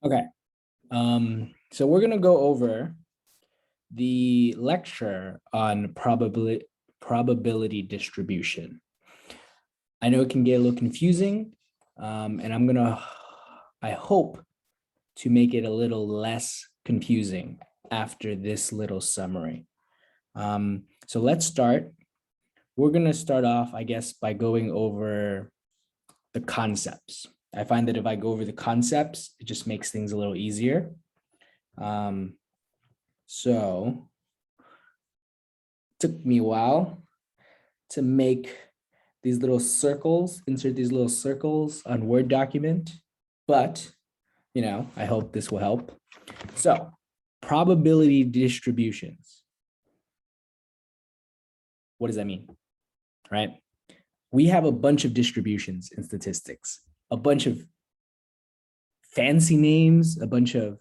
Okay, so we're gonna go over the lecture on probability distribution. I know it can get a little confusing, and I hope to make it a little less confusing after this little summary. So let's start. We're gonna start off, I guess, by going over the concepts. I find that if I go over the concepts, it just makes things a little easier. So it took me a while to make these little circles, insert these little circles on Word document, but I hope this will help. So probability distributions. What does that mean, right? We have a bunch of distributions in statistics, a bunch of fancy names, a bunch of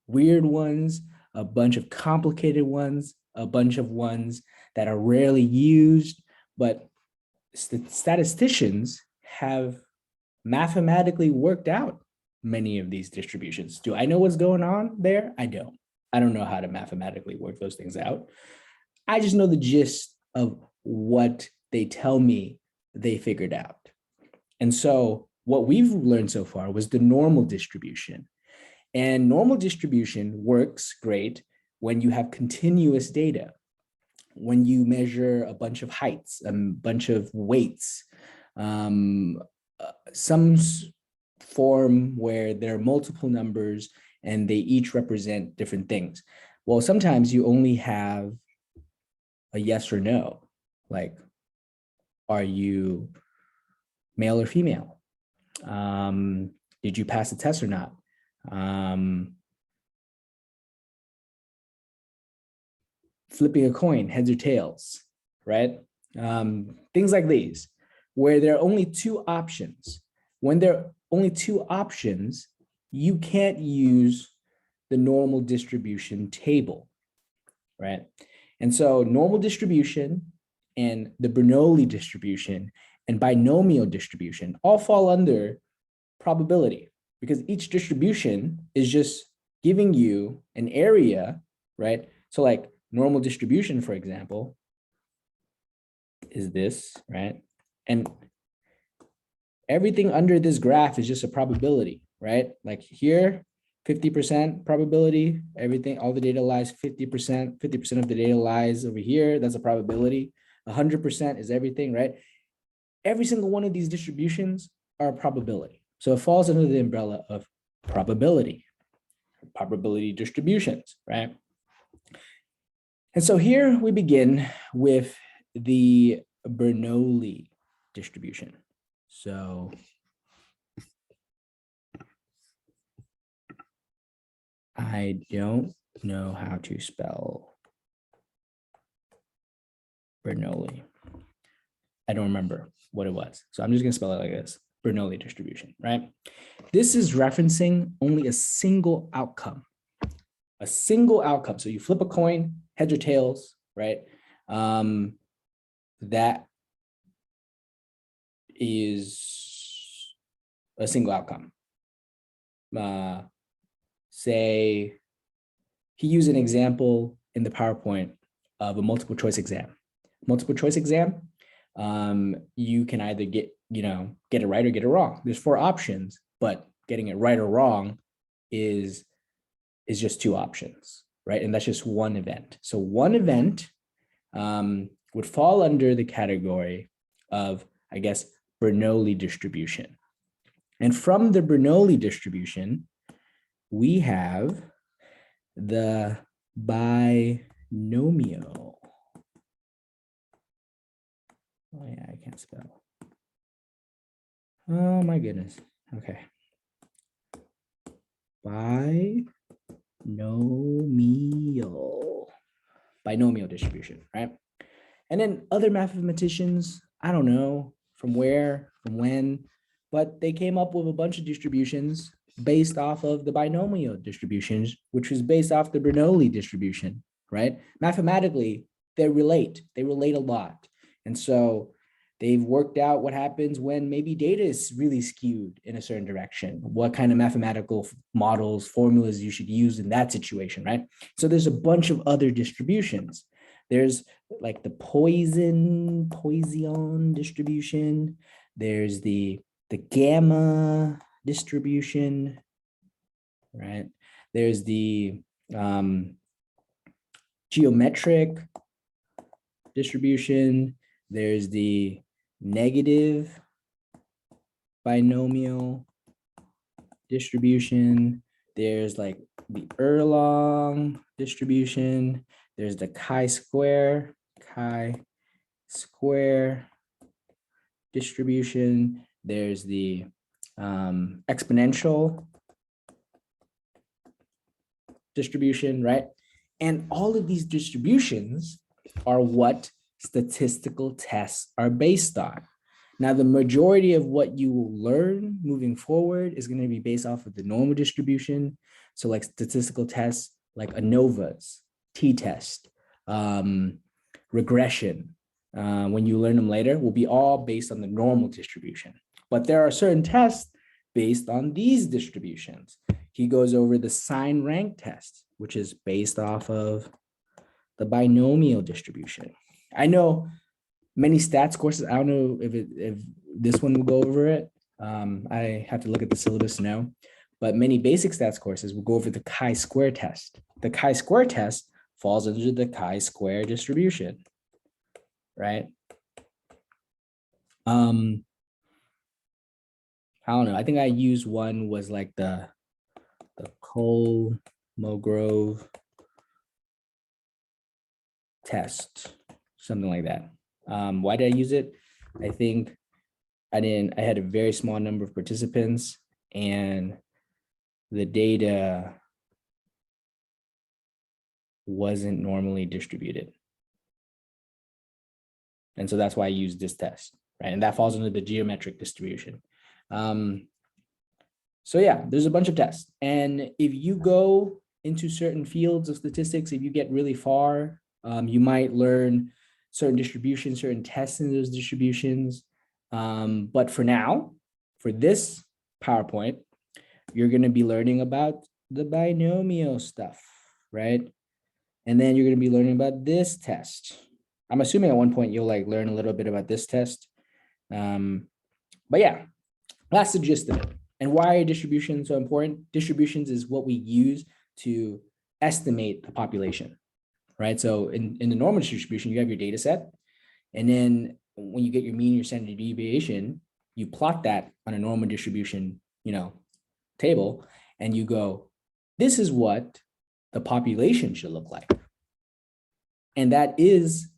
weird ones, a bunch of complicated ones, a bunch of ones that are rarely used, but statisticians have mathematically worked out many of these distributions. Do I know what's going on there? I don't. I don't know how to mathematically work those things out. I just know the gist of what they tell me they figured out. And so what we've learned so far was the normal distribution. And normal distribution works great when you have continuous data, when you measure a bunch of heights, a bunch of weights, some form where there are multiple numbers and they each represent different things. Well, sometimes you only have a yes or no, like, are you male or female? Did you pass the test or not? Flipping a coin, heads or tails, right? Things like these, where there are only two options. When there are only two options, you can't use the normal distribution table, right? And so normal distribution and the Bernoulli distribution and binomial distribution all fall under probability, because each distribution is just giving you an area, right? So like normal distribution, for example, is this, right? And everything under this graph is just a probability, right? Like here, 50% probability, everything, all the data lies 50%, 50% of the data lies over here, that's a probability. 100% is everything, right? Every single one of these distributions are a probability. So it falls under the umbrella of probability distributions, right? And so here we begin with the Bernoulli distribution. So I don't know how to spell Bernoulli. I don't remember what it was. So I'm just gonna spell it like this, Bernoulli distribution, right? This is referencing only a single outcome. A single outcome. So you flip a coin, heads or tails, right? That is a single outcome. Say he used an example in the PowerPoint of a multiple choice exam. Multiple choice exam, you can either get it right or get it wrong. There's 4 options, but getting it right or wrong is just 2 options, right? And that's just one event. So one event would fall under the category of, I guess, Bernoulli distribution. And from the Bernoulli distribution, we have the binomial. Oh yeah, I can't spell. Oh my goodness. Okay. Binomial distribution, right? And then other mathematicians, I don't know from where, from when, but they came up with a bunch of distributions based off of the binomial distributions, which was based off the Bernoulli distribution, right? Mathematically, they relate a lot. And so They've worked out what happens when maybe data is really skewed in a certain direction, what kind of mathematical models, formulas you should use in that situation, right? So there's a bunch of other distributions. There's like the Poisson distribution. There's the gamma distribution, right? There's the geometric distribution. There's the negative binomial distribution. There's like the Erlang distribution. There's the chi-square distribution. There's the exponential distribution, right? And all of these distributions are what statistical tests are based on. Now, the majority of what you will learn moving forward is going to be based off of the normal distribution. So like statistical tests like ANOVAs, t-test, regression, when you learn them later, will be all based on the normal distribution. But there are certain tests based on these distributions. He goes over the sign rank test, which is based off of the binomial distribution. I know many stats courses, I don't know if this one will go over it. I have to look at the syllabus to know, but many basic stats courses will go over the chi-square test. The chi-square test falls under the chi-square distribution, right? I don't know. I think I used one was like the Kolmogorov test, something like that. Why did I use it? I think I had a very small number of participants and the data wasn't normally distributed. And so that's why I used this test, right? And that falls under the geometric distribution. So yeah, there's a bunch of tests. And if you go into certain fields of statistics, if you get really far, you might learn certain distributions, certain tests in those distributions. But for now, for this PowerPoint, you're going to be learning about the binomial stuff, right? And then you're going to be learning about this test. I'm assuming at one point you'll like learn a little bit about this test. But yeah, that's the gist of it. And why are distributions so important? Distributions is what we use to estimate the population, right? So in the normal distribution, you have your data set. And then when you get your mean, your standard deviation, you plot that on a normal distribution, table, and you go, this is what the population should look like. And that is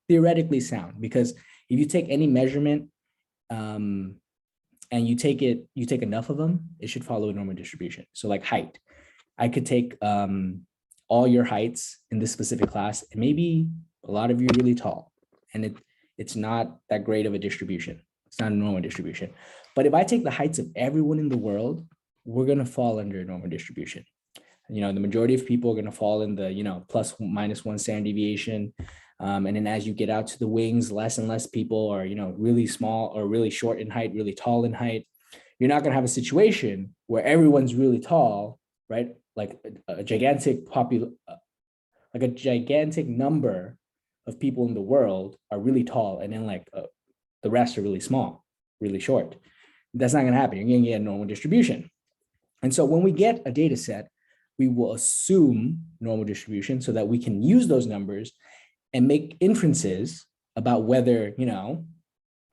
theoretically sound, because if you take any measurement and you take enough of them, it should follow a normal distribution. So like height, I could take all your heights in this specific class, and maybe a lot of you are really tall, and it's not that great of a distribution. It's not a normal distribution. But if I take the heights of everyone in the world, we're going to fall under a normal distribution. The majority of people are going to fall in the, plus minus one standard deviation. And then as you get out to the wings, less and less people are, really small or really short in height, really tall in height. You're not going to have a situation where everyone's really tall, right? Like a gigantic number of people in the world are really tall, and then the rest are really small, really short. That's not going to happen. You're going to get a normal distribution. And so when we get a data set, we will assume normal distribution so that we can use those numbers and make inferences about whether,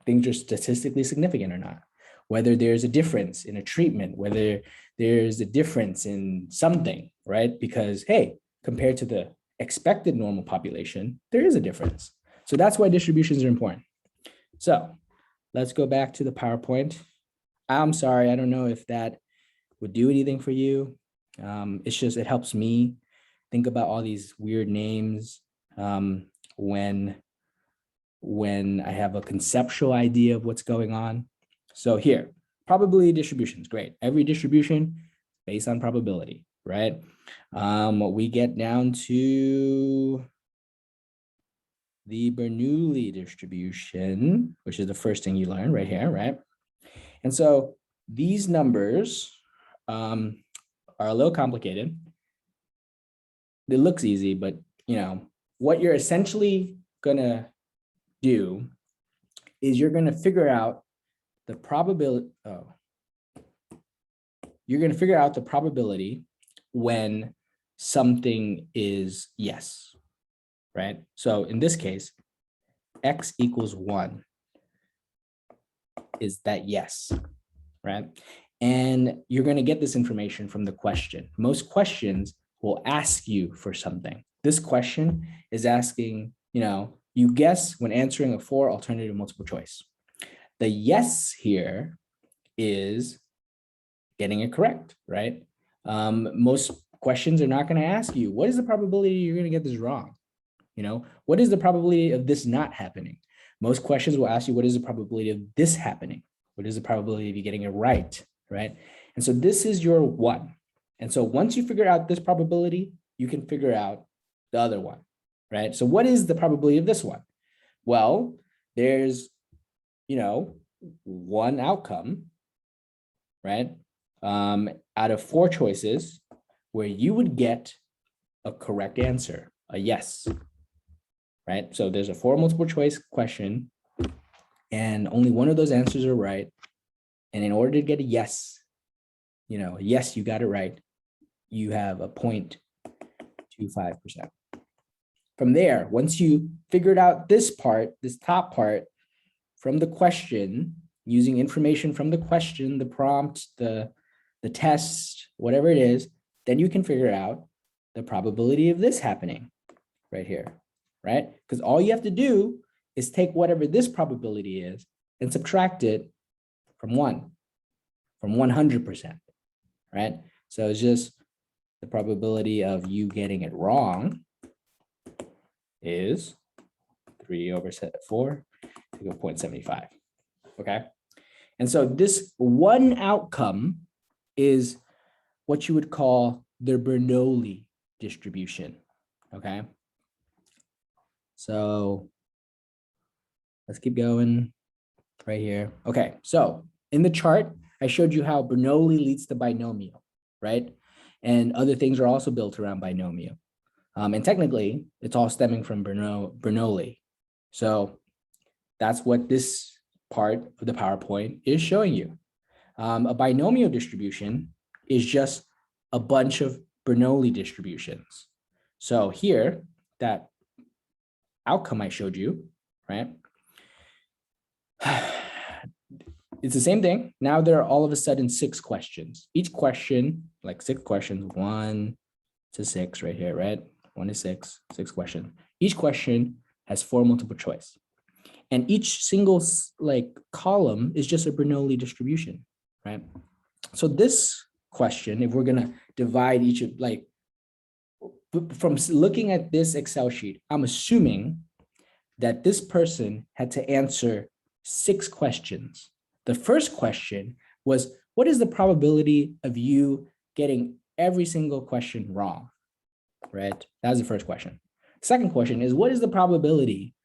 things are statistically significant or not, whether there's a difference in a treatment, whether there's a difference in something, right? Because, hey, compared to the expected normal population, there is a difference. So that's why distributions are important. So let's go back to the PowerPoint. I'm sorry, I don't know if that would do anything for you. It's just, it helps me think about all these weird names when I have a conceptual idea of what's going on. So here, probability distributions, great. Every distribution based on probability, right? We get down to the Bernoulli distribution, which is the first thing you learn right here, right? And so these numbers are a little complicated. It looks easy, but what you're essentially gonna do is you're gonna figure out the probability. You're gonna figure out the probability when something is yes, right? So in this case, x equals 1 is that yes, right? And you're going to get this information from the question. Most questions will ask you for something. This question is asking, you guess when answering a 4 alternative multiple choice. The yes here is getting it correct, right? Most questions are not going to ask you, what is the probability you're going to get this wrong? What is the probability of this not happening? Most questions will ask you, what is the probability of this happening? What is the probability of you getting it right, right? And so this is your 1. And so once you figure out this probability, you can figure out the other one, right? So what is the probability of this one? Well, there's, one outcome, right? Out of 4 choices where you would get a correct answer, a yes, right? So there's a 4 multiple choice question and only one of those answers are right. And in order to get a yes, yes, you got it right, you have a 0.25%. From there, once you figured out this part, this top part from the question, using information from the question, the prompt, the test, whatever it is, then you can figure out the probability of this happening right here, right? Because all you have to do is take whatever this probability is and subtract it from 100%, right? So it's just the probability of you getting it wrong is 3/4 to 0.75, okay? And so this one outcome is what you would call the Bernoulli distribution, okay? So let's keep going right here. Okay, so in the chart, I showed you how Bernoulli leads to binomial, right? And other things are also built around binomial. And technically, it's all stemming from Bernoulli. So that's what this part of the PowerPoint is showing you. A binomial distribution is just a bunch of Bernoulli distributions. So here, that outcome I showed you, right? It's the same thing. Now there are all of a sudden 6 questions. Each question, like 6 questions, 1 to 6 right here, right? 1 to 6, 6 questions. Each question has 4 multiple choice. And each single column is just a Bernoulli distribution, right? So this question, if we're gonna divide each of from looking at this Excel sheet, I'm assuming that this person had to answer 6 questions. The first question was, what is the probability of you getting every single question wrong, right? That was the first question. Second question is, what is the probability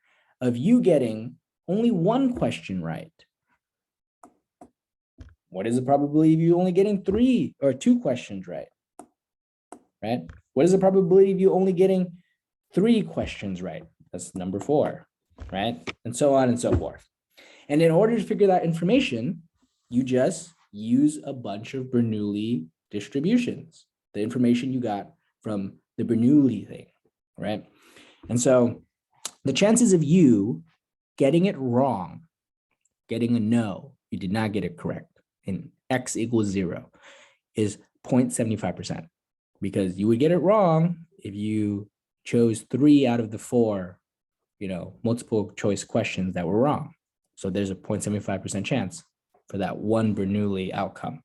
of you getting only 1 question right? What is the probability of you only getting 3 or 2 questions right? Right? What is the probability of you only getting 3 questions right? That's number 4, right? And so on and so forth. And in order to figure that information, you just use a bunch of Bernoulli distributions, the information you got from the Bernoulli thing, right? And so the chances of you getting it wrong, getting a no, you did not get it correct, and x equals 0 is 0.75%, because you would get it wrong if you chose 3 out of the 4, multiple choice questions that were wrong. So there's a 0.75% chance for that one Bernoulli outcome,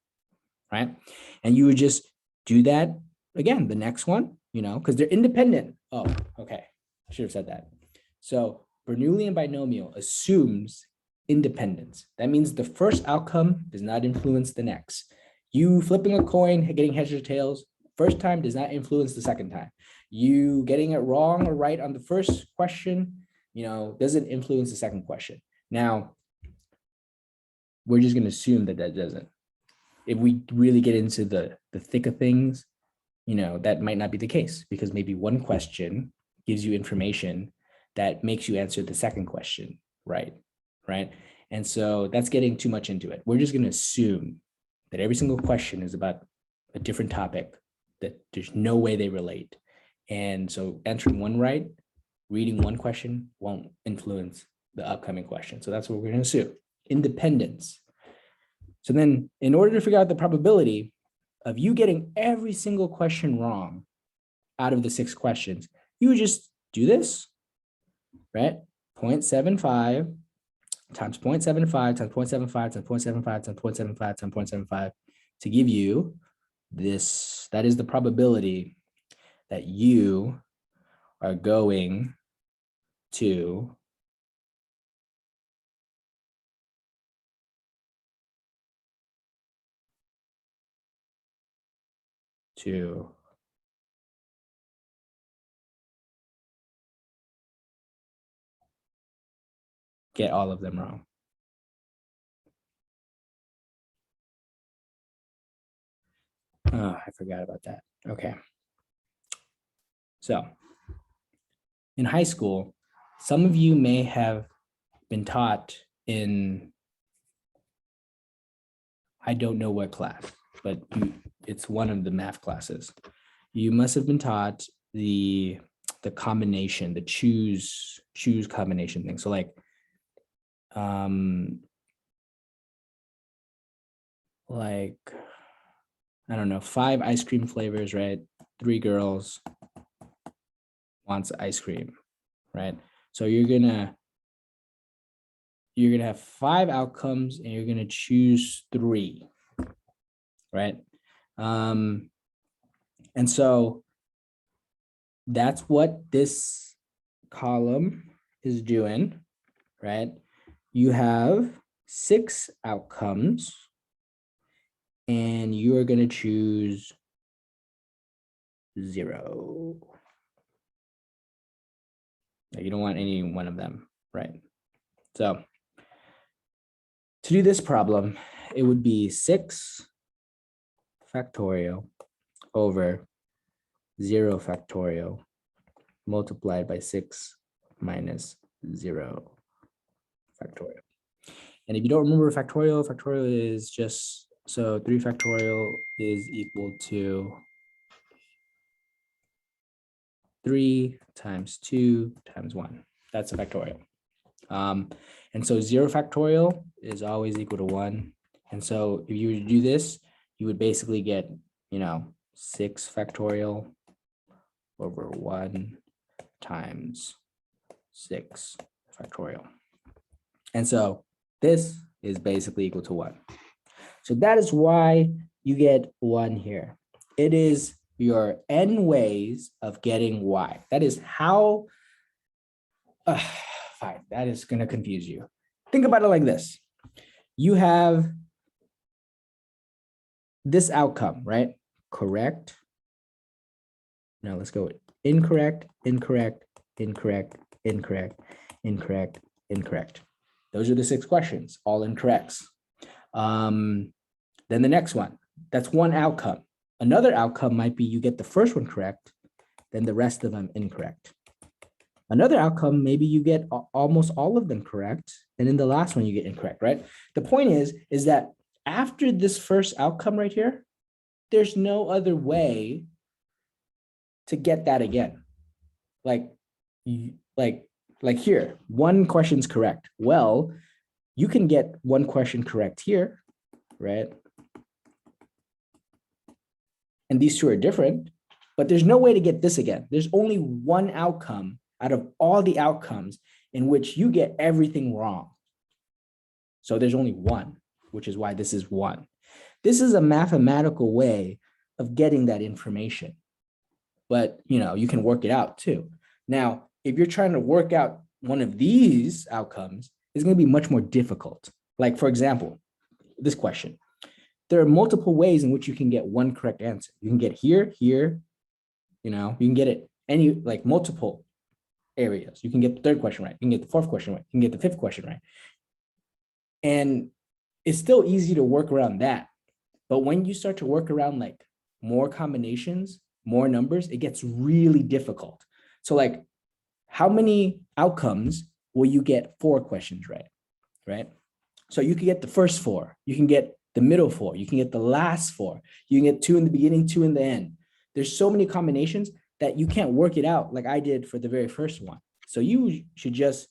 right? And you would just do that again, the next one, because they're independent. Oh, okay, I should have said that. So Bernoulli and binomial assumes independence. That means the first outcome does not influence the next. You flipping a coin, getting heads or tails, first time does not influence the second time. You getting it wrong or right on the first question doesn't influence the second question. Now, we're just going to assume that that doesn't. If we really get into the thick of things, that might not be the case, because maybe one question gives you information that makes you answer the second question right? And so that's getting too much into it. We're just going to assume that every single question is about a different topic, that there's no way they relate. And so answering one right, reading one question won't influence the upcoming question. So that's what we're going to assume. Independence. So then in order to figure out the probability of you getting every single question wrong out of the 6 questions, you would just do this, right? 0.75 times 0.75 times 0.75 times 0.75 times 0.75 times 0.75 to give you this. That is the probability that you are going to get all of them wrong. Oh, I forgot about that. Okay. So in high school, some of you may have been taught in, I don't know what class, but it's one of the math classes. You must have been taught the combination, the choose combination thing. So like, I don't know, 5 ice cream flavors, right? 3 girls wants ice cream, right? So you're gonna have 5 outcomes and you're gonna choose 3, right? And so that's what this column is doing, right? You have 6 outcomes and you are going to choose 0. You don't want any one of them, right? So to do this problem, it would be 6 factorial over 0 factorial multiplied by 6 minus 0 factorial. And if you don't remember factorial is just, so 3 factorial is equal to 3 times 2 times 1. That's a factorial. And so 0 factorial is always equal to 1. And so if you were to do this, you would basically get, 6 factorial over 1 times 6 factorial. And so this is basically equal to 1. So that is why you get 1 here. It is your n ways of getting y. That is how, fine, that is going to confuse you. Think about it like this. You have this outcome, right? Correct. Now let's go incorrect, incorrect, incorrect, incorrect, incorrect, incorrect. Those are the 6 questions, all incorrects. Then the next one, that's one outcome. Another outcome might be you get the first one correct, then the rest of them incorrect. Another outcome, maybe you get almost all of them correct, and in the last one you get incorrect, right? The point is that after this first outcome right here, there's no other way to get that again. Like here, one question's correct. Well, you can get one question correct here, right? And these 2 are different, but there's no way to get this again. There's only one outcome out of all the outcomes in which you get everything wrong. So there's only one, which is why this is 1. This is a mathematical way of getting that information, but you can work it out too. Now, if you're trying to work out one of these outcomes, it's going to be much more difficult. Like, for example, this question. There are multiple ways in which you can get one correct answer. You can get here, you can get it multiple. areas. You can get the third question right. You can get the fourth question right. You can get the fifth question right. And it's still easy to work around that. But when you start to work around like more combinations, more numbers, it gets really difficult. So like, how many outcomes will you get 4 questions right? Right? So you can get the first 4, you can get the middle 4, you can get the last 4, you can get 2 in the beginning, 2 in the end. There's so many combinations that you can't work it out like I did for the very first one. So you should just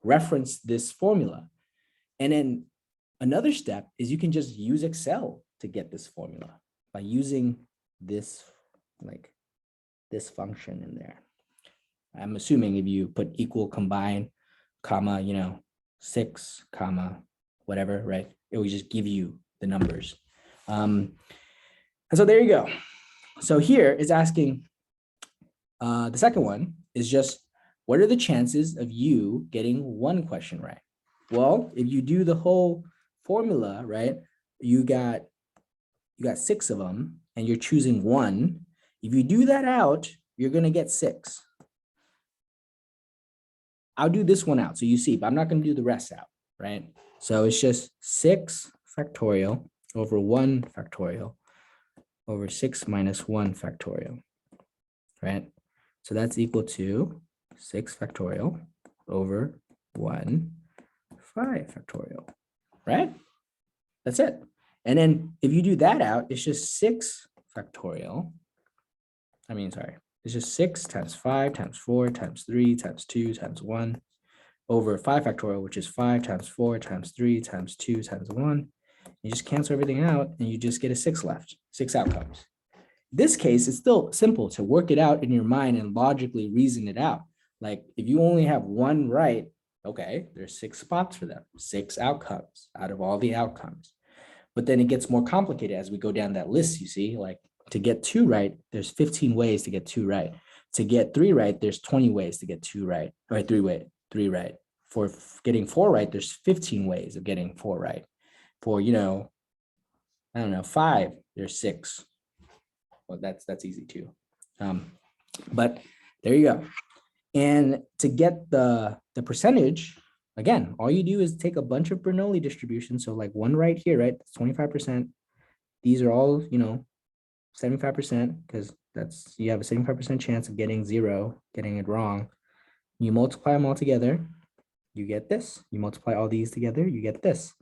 reference this formula. And then another step is you can just use Excel to get this formula by using this, like this function in there. I'm assuming if you put equal combine, comma, 6, comma, whatever, right? It will just give you the numbers. And so there you go. So here is asking, the second one is just, what are the chances of you getting 1 question right? Well, if you do the whole formula, right, you got 6 of them and you're choosing 1. If you do that out, you're going to get 6. I'll do this one out so you see, but I'm not going to do the rest out, right? So it's just 6 factorial over 1 factorial over 6 minus 1 factorial, right? So that's equal to 6 factorial over 1 5 factorial, right? That's it. And then if you do that out, it's just 6 factorial. It's just 6 times 5 times 4 times 3 times 2 times 1 over 5 factorial, which is 5 times 4 times 3 times 2 times 1. You just cancel everything out and you just get a 6 left, 6 outcomes. This case, it's still simple to work it out in your mind and logically reason it out. Like if you only have 1 right, okay, there's 6 spots for them, 6 outcomes out of all the outcomes. But then it gets more complicated as we go down that list, you see, like to get 2 right, there's 15 ways to get 2 right. To get 3 right, there's 20 ways to get 2 right, or 3 right. For getting 4 right, there's 15 ways of getting 4 right. For, 5, there's 6. Well, that's easy too. But there you go. And to get the percentage, again, all you do is take a bunch of Bernoulli distributions. So like 1 right here, right? That's 25%. These are all, 75%, because you have a 75% chance of getting 0, getting it wrong. You multiply them all together, you get this. You multiply all these together, you get this.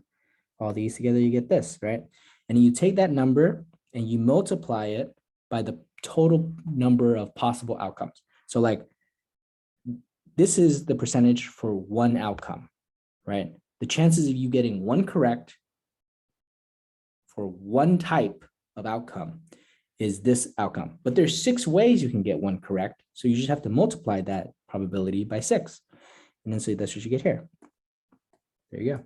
All these together, you get this, right? And you take that number and you multiply it by the total number of possible outcomes. So like, this is the percentage for 1 outcome, right? The chances of you getting 1 correct for 1 type of outcome is this outcome. But there's 6 ways you can get 1 correct. So you just have to multiply that probability by 6. And then so that's what you get here. There you go.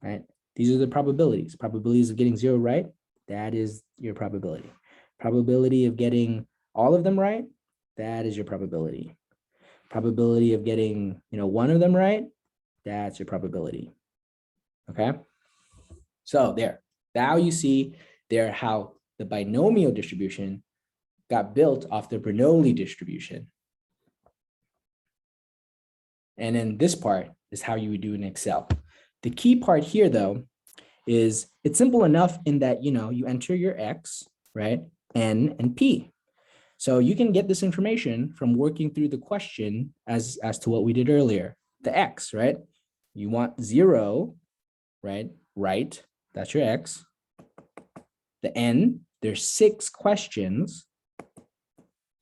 All right. These are the probabilities. Probabilities of getting 0 right. That is your probability. Probability of getting all of them right. That is your probability. Probability of getting, 1 of them right. That's your probability. Okay. So there. Now you see there how the binomial distribution got built off the Bernoulli distribution. And then this part is how you would do in Excel. The key part here, though, is it's simple enough in that, you enter your X, right, N, and P. So you can get this information from working through the question as to what we did earlier. The X, right? You want 0, right? Right, that's your X. The N, there's 6 questions,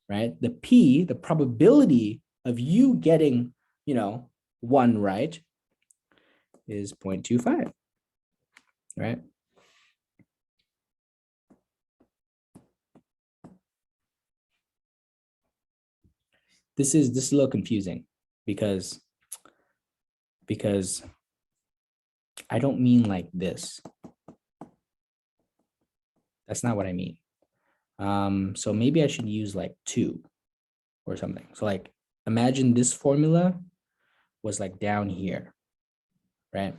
right? The P, the probability of you getting, 1 right is 0.25, right? This is a little confusing because I don't mean like this. That's not what I mean. So maybe I should use like 2 or something. So like, imagine this formula was like down here, right?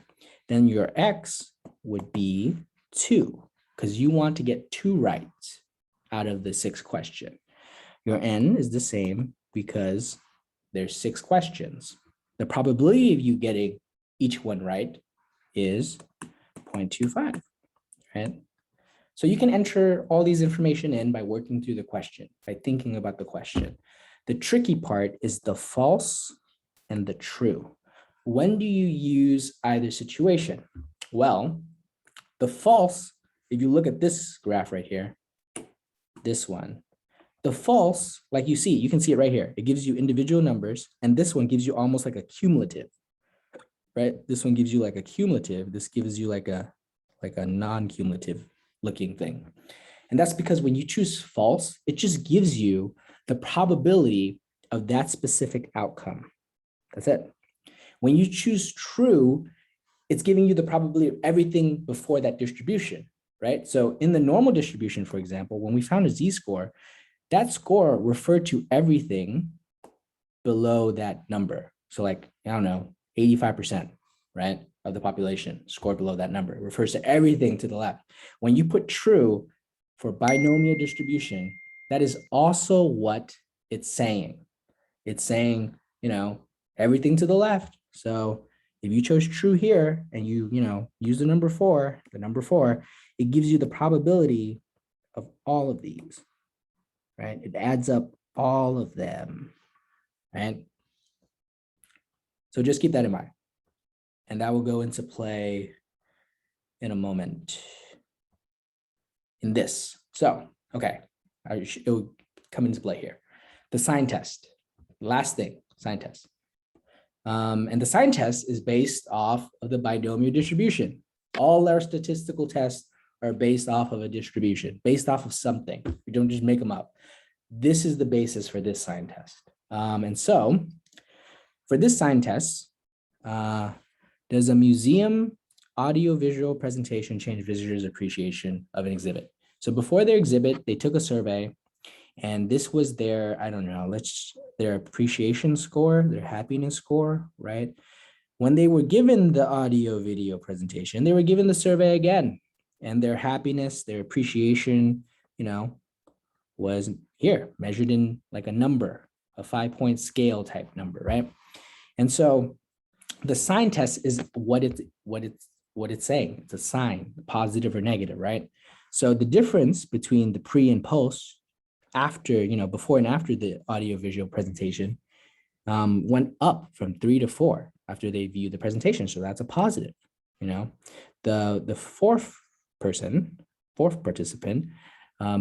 Then your X would be 2 because you want to get 2 right out of the 6th question. Your N is the same because there's 6 questions. The probability of you getting each one right is 0.25, right? So you can enter all these information in by working through the question, by thinking about the question. The tricky part is the false and the true. When do you use either situation? Well, the false, if you look at this graph right here, this one, the false, like you can see it right here. It gives you individual numbers, and this one gives you almost like a cumulative, right? This one gives you like a cumulative. This gives you like a non-cumulative looking thing. And that's because when you choose false, it just gives you the probability of that specific outcome. That's it. When you choose true, it's giving you the probability of everything before that distribution, right? So in the normal distribution, for example, when we found a z-score, that score referred to everything below that number. So like, I don't know, 85%, right, of the population scored below that number. It refers to everything to the left. When you put true for binomial distribution, that is also what it's saying. It's saying, everything to the left. So if you chose true here and you use the number four, it gives you the probability of all of these, right? It adds up all of them, right? So just keep that in mind. And that will go into play in a moment in this. So, okay, it will come into play here. The sign test, last thing, sign test. And the sign test is based off of the binomial distribution. All our statistical tests are based off of a distribution, based off of something. We don't just make them up. This is the basis for this sign test. And so for this sign test, does a museum audio-visual presentation change visitors' appreciation of an exhibit? So before their exhibit, they took a survey, and this was their, their appreciation score, their happiness score, right? When they were given the audio-video presentation, they were given the survey again, and their happiness, their appreciation, was here, measured in like a number, a 5-point scale type number, right? And so the sign test is what it's saying. It's a sign, positive or negative, right? So the difference between the pre and post, after, before and after the audio visual presentation, went up from 3 to 4 after they viewed the presentation. So that's a positive. The fourth participant,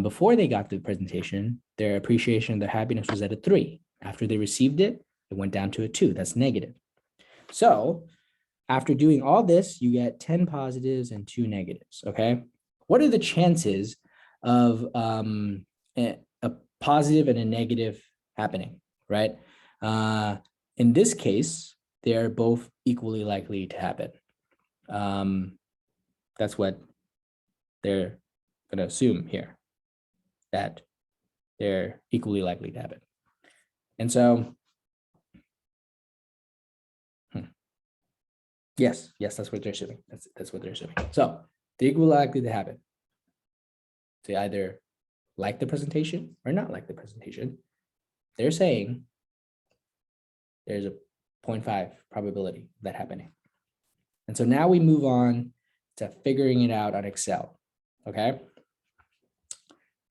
before they got the presentation, their appreciation, their happiness was at a 3. After they received it, it went down to a 2. That's negative. So after doing all this, you get 10 positives and 2 negatives, okay? What are the chances of a positive and a negative happening, right? In this case, they're both equally likely to happen. That's what they're gonna assume here, that they're equally likely to happen. And so, yes, that's what they're assuming. That's what they're assuming. So they're equally likely to happen. They either like the presentation or not like the presentation. They're saying there's a 0.5 probability of that happening. And so now we move on to figuring it out on Excel, okay?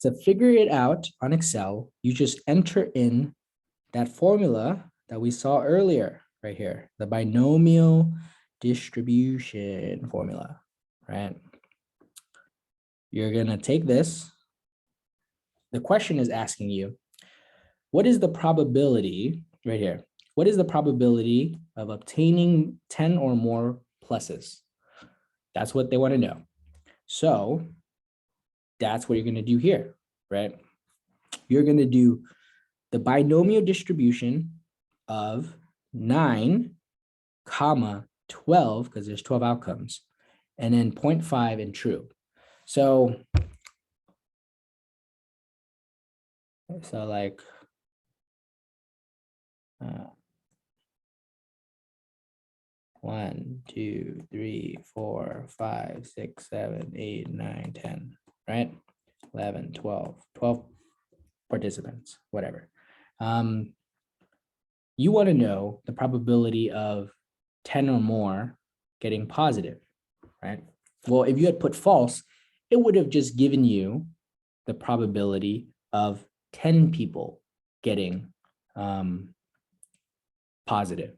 To figure it out on Excel, you just enter in that formula that we saw earlier, right here, the binomial distribution formula, right? You're gonna take this. The question is asking you, what is the probability, right here, what is the probability of obtaining 10 or more pluses? That's what they want to know. So that's what you're going to do here, right? You're going to do the binomial distribution of 9, 12, because there's 12 outcomes, and then 0.5 and true. So like, 1, 2, 3, 4, 5, 6, 7, 8, 9, 10, right? 11, 12 participants, whatever. you want to know the probability of 10 or more getting positive, right? Well, if you had put false, it would have just given you the probability of 10 people getting positive,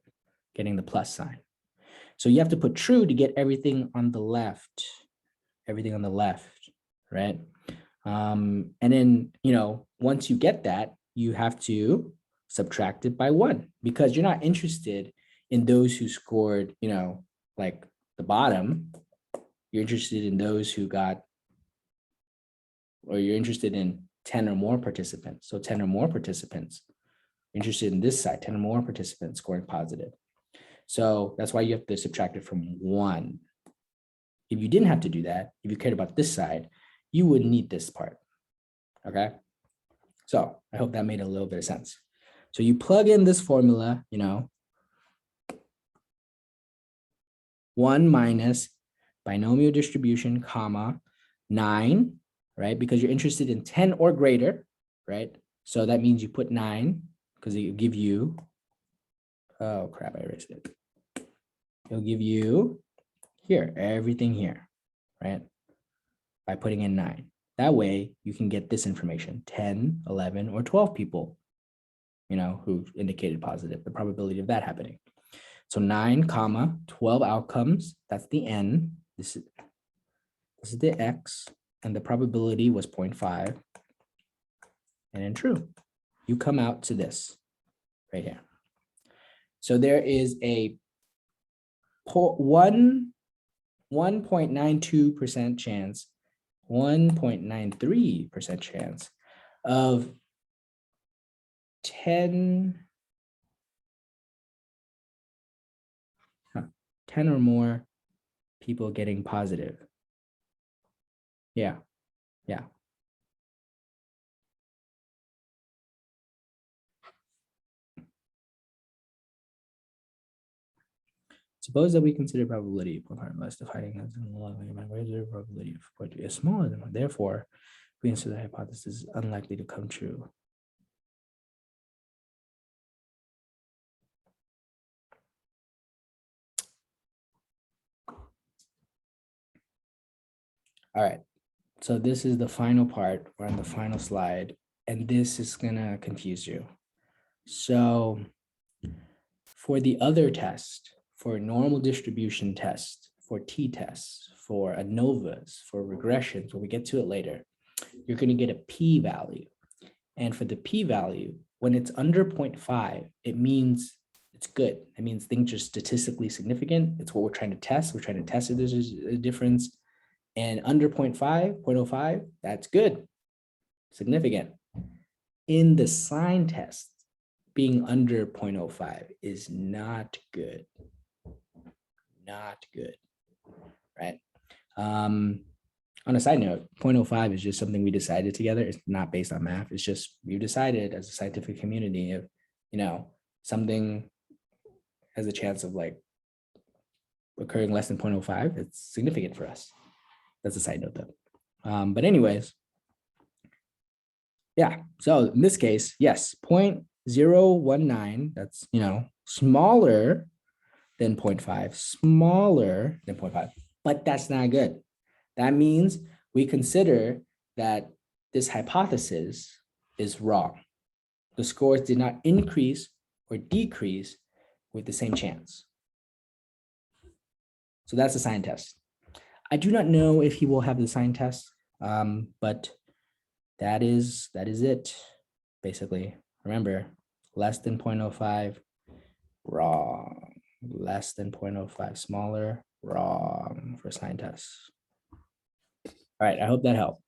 getting the plus sign. So you have to put true to get everything on the left, right? And then, once you get that, you have to subtract it by 1 because you're not interested in those who scored, like the bottom. You're interested in those who got, or you're interested in 10 or more participants. So 10 or more participants, interested in this side, 10 or more participants scoring positive. So that's why you have to subtract it from 1. If you didn't have to do that, if you cared about this side, you wouldn't need this part, okay? So I hope that made a little bit of sense. So you plug in this formula, 1 minus binomial distribution, comma, 9, right? Because you're interested in 10 or greater, right? So that means you put 9 because it will give you, oh crap, I erased it. It'll give you here, everything here, right? By putting in 9. That way you can get this information, 10, 11, or 12 people, who indicated positive, the probability of that happening. So 9, comma, 12 outcomes, that's the N. This is the X, and the probability was 0.5. And then true, you come out to this right here. So there is a 1.92% chance, 1.93% chance of 10 or more people getting positive. Yeah. Suppose that we consider probability of less defining as in the probability of point is smaller than 1. Therefore, we consider the hypothesis is unlikely to come true. All right, so this is the final part. We're on the final slide, and this is gonna confuse you. So for the other test, for normal distribution test, for t-tests, for ANOVAs, for regressions, when we get to it later, you're gonna get a p-value. And for the p-value, when it's under 0.5, it means it's good. It means things are statistically significant. It's what we're trying to test. We're trying to test if there's a difference. And under 0.5, 0.05, that's good, significant. In the sign test, being under 0.05 is not good. Not good, right? On a side note, 0.05 is just something we decided together. It's not based on math. It's just we decided as a scientific community if, something has a chance of like occurring less than 0.05, it's significant for us. That's a side note though. But anyways, yeah. So in this case, yes, 0.019, that's, smaller than 0.5, smaller than 0.5, but that's not good. That means we consider that this hypothesis is wrong. The scores did not increase or decrease with the same chance. So that's the sign test. I do not know if he will have the sign test, but that is it, basically. Remember, less than 0.05, wrong. Less than 0.05, smaller, wrong for sign tests. All right, I hope that helped.